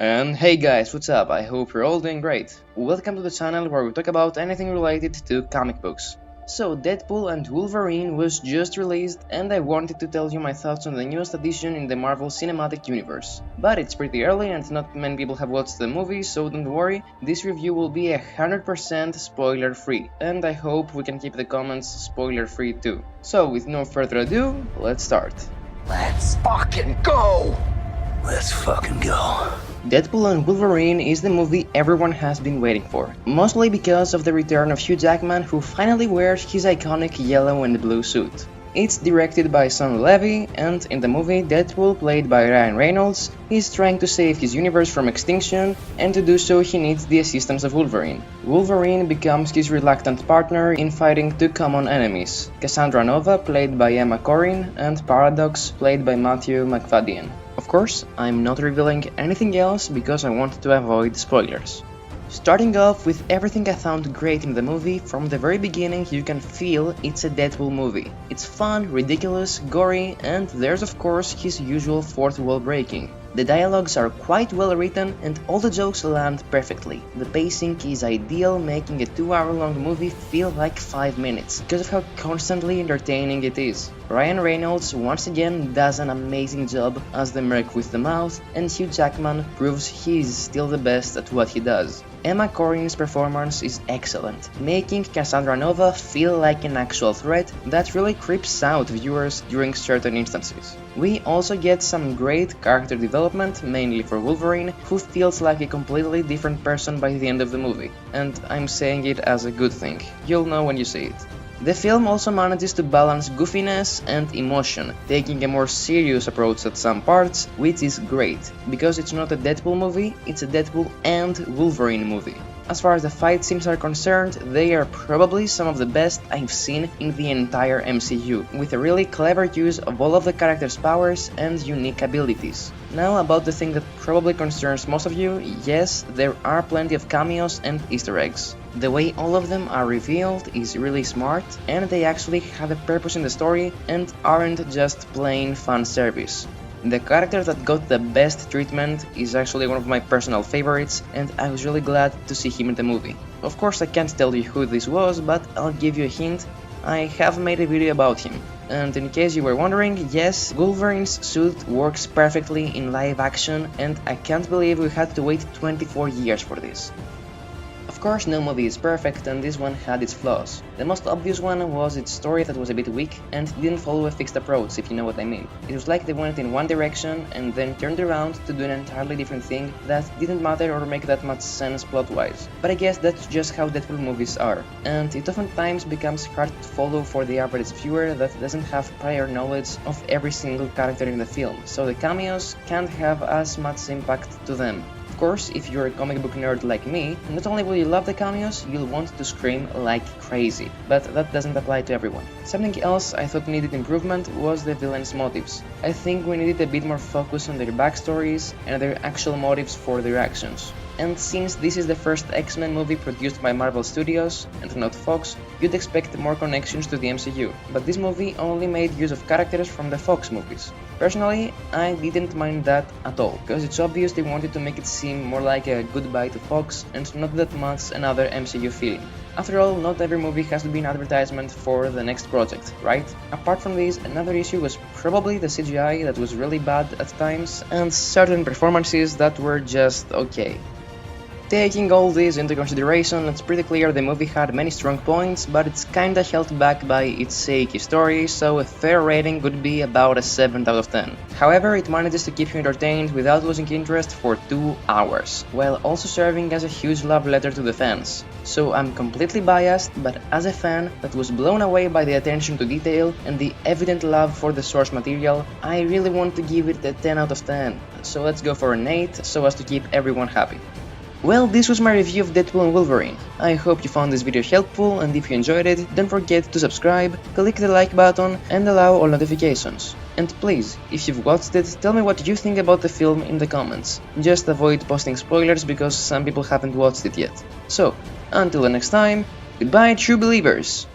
And hey guys, what's up? I hope you're all doing great. Welcome to the channel where we talk about anything related to comic books. So Deadpool and Wolverine was just released and I wanted to tell you my thoughts on the newest addition in the Marvel Cinematic Universe. But it's pretty early and not many people have watched the movie, so don't worry, this review will be 100% spoiler free, and I hope we can keep the comments spoiler free too. So with no further ado, let's start. Let's fucking go! Let's fucking go. Deadpool and Wolverine is the movie everyone has been waiting for, mostly because of the return of Hugh Jackman, who finally wears his iconic yellow and blue suit. It's directed by Sam Levy, and in the movie, Deadpool, played by Ryan Reynolds, is trying to save his universe from extinction, and to do so he needs the assistance of Wolverine. Wolverine becomes his reluctant partner in fighting two common enemies, Cassandra Nova, played by Emma Corrin, and Paradox, played by Matthew Macfadyen. Of course, I'm not revealing anything else because I want to avoid spoilers. Starting off with everything I found great in the movie, from the very beginning you can feel it's a Deadpool movie. It's fun, ridiculous, gory, and there's of course his usual fourth wall breaking. The dialogues are quite well written and all the jokes land perfectly. The pacing is ideal, making a 2-hour-long movie feel like 5 minutes, because of how constantly entertaining it is. Ryan Reynolds once again does an amazing job as the Merc with the mouth, and Hugh Jackman proves he is still the best at what he does. Emma Corrin's performance is excellent, making Cassandra Nova feel like an actual threat that really creeps out viewers during certain instances. We also get some great character development, mainly for Wolverine, who feels like a completely different person by the end of the movie, and I'm saying it as a good thing. You'll know when you see it. The film also manages to balance goofiness and emotion, taking a more serious approach at some parts, which is great, because it's not a Deadpool movie, it's a Deadpool and Wolverine movie. As far as the fight scenes are concerned, they are probably some of the best I've seen in the entire MCU, with a really clever use of all of the characters' powers and unique abilities. Now about the thing that probably concerns most of you, yes, there are plenty of cameos and Easter eggs. The way all of them are revealed is really smart, and they actually have a purpose in the story and aren't just plain fan service. The character that got the best treatment is actually one of my personal favorites, and I was really glad to see him in the movie. Of course I can't tell you who this was, but I'll give you a hint. I have made a video about him. And in case you were wondering, yes, Wolverine's suit works perfectly in live action, and I can't believe we had to wait 24 years for this. Of course, no movie is perfect, and this one had its flaws. The most obvious one was its story that was a bit weak and didn't follow a fixed approach, if you know what I mean. It was like they went in one direction and then turned around to do an entirely different thing that didn't matter or make that much sense plot-wise. But I guess that's just how Deadpool movies are, and it oftentimes becomes hard to follow for the average viewer that doesn't have prior knowledge of every single character in the film, so the cameos can't have as much impact to them. Of course, if you're a comic book nerd like me, not only will you love the cameos, you'll want to scream like crazy, but that doesn't apply to everyone. Something else I thought needed improvement was the villains' motives. I think we needed a bit more focus on their backstories and their actual motives for their actions. And since this is the first X-Men movie produced by Marvel Studios, and not Fox, you'd expect more connections to the MCU, but this movie only made use of characters from the Fox movies. Personally, I didn't mind that at all, because it's obvious they wanted to make it seem more like a goodbye to Fox and not that much another MCU film. After all, not every movie has to be an advertisement for the next project, right? Apart from this, another issue was probably the CGI that was really bad at times, and certain performances that were just okay. Taking all this into consideration, it's pretty clear the movie had many strong points, but it's kinda held back by its shaky story, so a fair rating would be about a 7 out of 10. However, it manages to keep you entertained without losing interest for 2 hours, while also serving as a huge love letter to the fans. So I'm completely biased, but as a fan that was blown away by the attention to detail and the evident love for the source material, I really want to give it a 10 out of 10. So let's go for an 8, so as to keep everyone happy. Well, this was my review of Deadpool and Wolverine. I hope you found this video helpful, and if you enjoyed it, don't forget to subscribe, click the like button and allow all notifications. And please, if you've watched it, tell me what you think about the film in the comments. Just avoid posting spoilers because some people haven't watched it yet. So, until the next time, goodbye true believers!